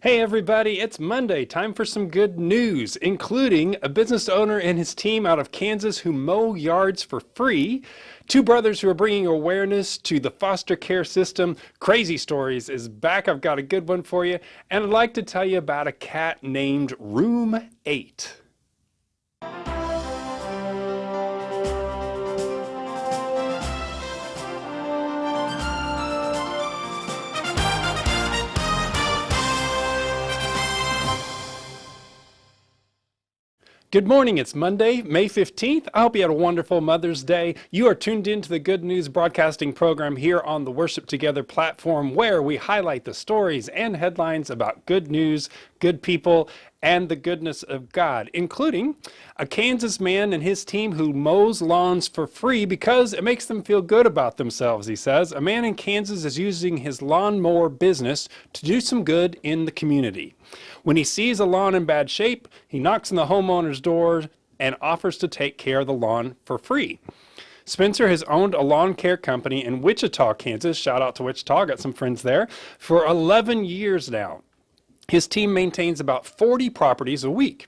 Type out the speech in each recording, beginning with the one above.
Hey everybody, it's Monday. Time for some good news, including a business owner and his team out of Kansas who mow yards for free, two brothers who are bringing awareness to the foster care system. Crazy Stories is back. I've got a good one for you, and I'd like to tell you about a cat named Room 8. Good morning. It's Monday, May 15th. I hope you had a wonderful Mother's Day. You are tuned into the Good News broadcasting program here on the Worship Together platform, where we highlight the stories and headlines about good news, good people, and the goodness of God, including a Kansas man and his team who mows lawns for free because it makes them feel good about themselves, he says. A man in Kansas is using his lawnmower business to do some good in the community. When he sees a lawn in bad shape, he knocks on the homeowner's door and offers to take care of the lawn for free. Spencer has owned a lawn care company in Wichita, Kansas. Shout out to Wichita, got some friends there, for 11 years now. His team maintains about 40 properties a week.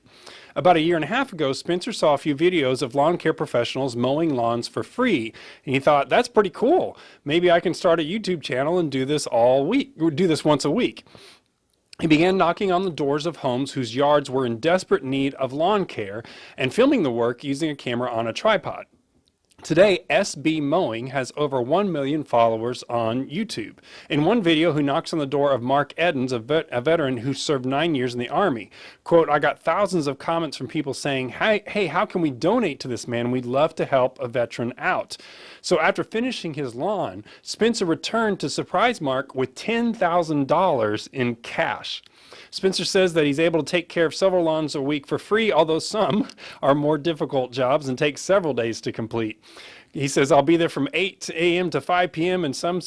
About a year and a half ago, Spencer saw a few videos of lawn care professionals mowing lawns for free, and he thought, that's pretty cool. Maybe I can start a YouTube channel and do this all week, or do this once a week. He began knocking on the doors of homes whose yards were in desperate need of lawn care and filming the work using a camera on a tripod. Today, SB Mowing has over 1 million followers on YouTube. In one video, who knocks on the door of Mark Edens, a veteran who served 9 years in the Army. Quote, I got thousands of comments from people saying, hey, how can we donate to this man? We'd love to help a veteran out. So after finishing his lawn, Spencer returned to surprise Mark with $10,000 in cash. Spencer says that he's able to take care of several lawns a week for free, although some are more difficult jobs and take several days to complete. He says, I'll be there from 8 a.m. to 5 p.m. and some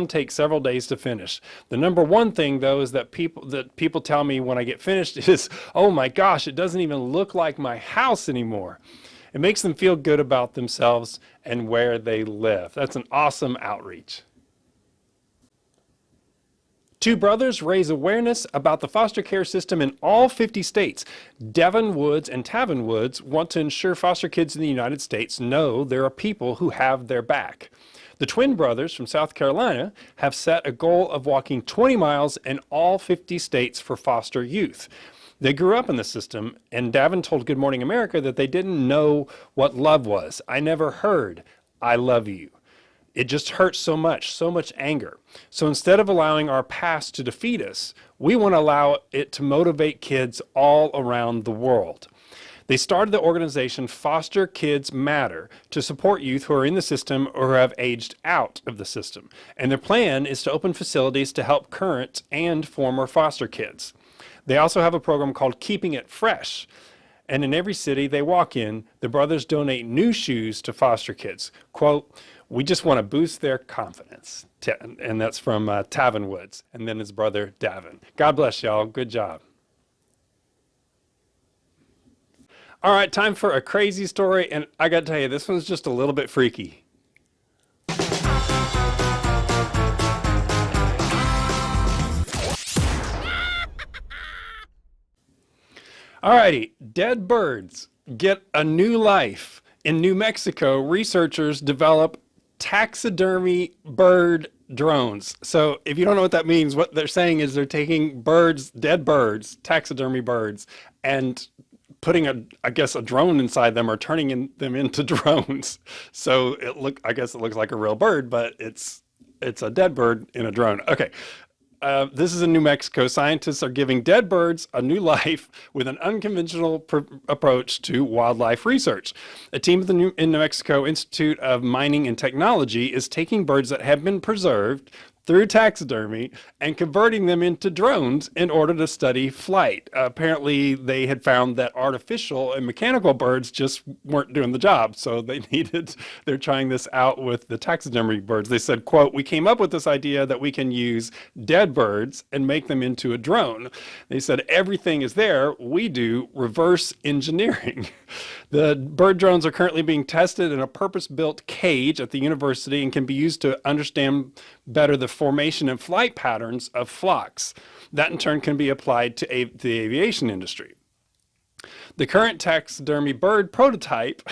take several days to finish. The number one thing, though, is that people tell me when I get finished is, oh my gosh, it doesn't even look like my house anymore. It makes them feel good about themselves and where they live. That's an awesome outreach. Two brothers raise awareness about the foster care system in all 50 states. Devin Woods and Tavin Woods want to ensure foster kids in the United States know there are people who have their back. The twin brothers from South Carolina have set a goal of walking 20 miles in all 50 states for foster youth. They grew up in the system, and Davin told Good Morning America that they didn't know what love was. I never heard, I love you. It just hurts so much anger. So instead of allowing our past to defeat us, we want to allow it to motivate kids all around the world. They started the organization Foster Kids Matter to support youth who are in the system or who have aged out of the system. And their plan is to open facilities to help current and former foster kids. They also have a program called Keeping It Fresh. And in every city they walk in, the brothers donate new shoes to foster kids. Quote, we just want to boost their confidence. And that's from Tavin Woods, and then his brother Davin. God bless y'all. Good job. All right, time for a crazy story, and I got to tell you, this one's just a little bit freaky. Alrighty, dead birds get a new life. In New Mexico, researchers develop taxidermy bird drones. So if you don't know what that means, what they're saying is they're taking birds, dead birds, taxidermy birds, and putting a drone inside them or turning them into drones. So I guess it looks like a real bird, but it's a dead bird in a drone. Okay. This is in New Mexico. Scientists are giving dead birds a new life with an unconventional approach to wildlife research. A team at the New Mexico Institute of Mining and Technology is taking birds that have been preserved through taxidermy and converting them into drones in order to study flight. Apparently, they had found that artificial and mechanical birds just weren't doing the job, so they're trying this out with the taxidermy birds. They said, quote, we came up with this idea that we can use dead birds and make them into a drone. They said, everything is there. We do reverse engineering. The bird drones are currently being tested in a purpose-built cage at the university and can be used to understand better the formation and flight patterns of flocks. That in turn can be applied to the aviation industry. The current taxidermy bird prototype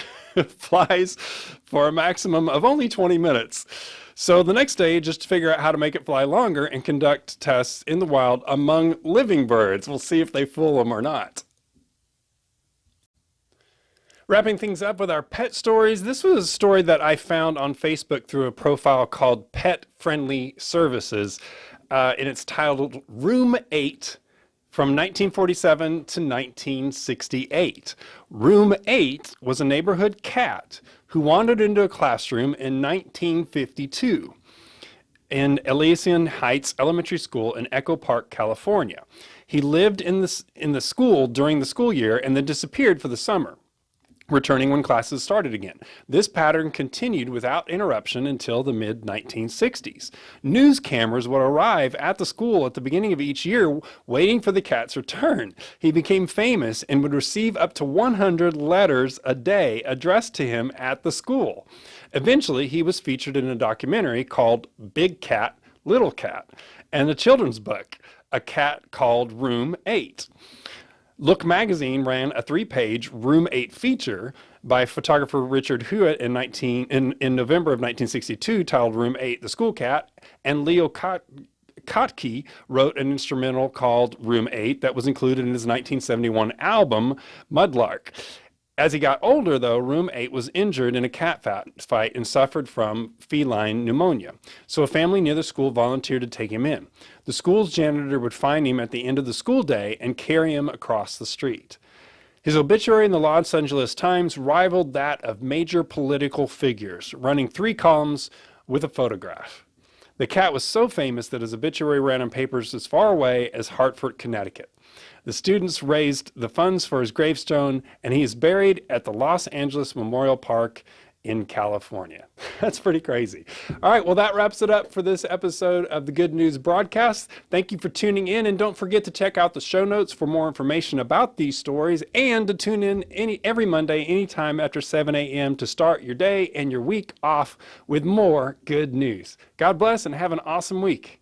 flies for a maximum of only 20 minutes. So the next day, just to figure out how to make it fly longer and conduct tests in the wild among living birds. We'll see if they fool them or not. Wrapping things up with our pet stories, this was a story that I found on Facebook through a profile called Pet Friendly Services, and it's titled Room 8 from 1947 to 1968. Room 8 was a neighborhood cat who wandered into a classroom in 1952 in Elysian Heights Elementary School in Echo Park, California. He lived in the school during the school year and then disappeared for the summer, returning when classes started again. This pattern continued without interruption until the mid-1960s. News cameras would arrive at the school at the beginning of each year waiting for the cat's return. He became famous and would receive up to 100 letters a day addressed to him at the school. Eventually, he was featured in a documentary called Big Cat, Little Cat, and a children's book, A Cat Called Room 8. Look magazine ran a 3-page Room 8 feature by photographer Richard Hewitt in November of 1962 titled Room 8, The School Cat, and Leo Kottke wrote an instrumental called Room 8 that was included in his 1971 album Mudlark. As he got older, though, Room 8 was injured in a cat fight and suffered from feline pneumonia. So a family near the school volunteered to take him in. The school's janitor would find him at the end of the school day and carry him across the street. His obituary in the Los Angeles Times rivaled that of major political figures, running 3 columns with a photograph. The cat was so famous that his obituary ran in papers as far away as Hartford, Connecticut. The students raised the funds for his gravestone, and he is buried at the Los Angeles Memorial Park in California. That's pretty crazy. All right, well, that wraps it up for this episode of the Good News Broadcast. Thank you for tuning in, and don't forget to check out the show notes for more information about these stories, and to tune in every Monday, anytime after 7 a.m. to start your day and your week off with more good news. God bless and have an awesome week.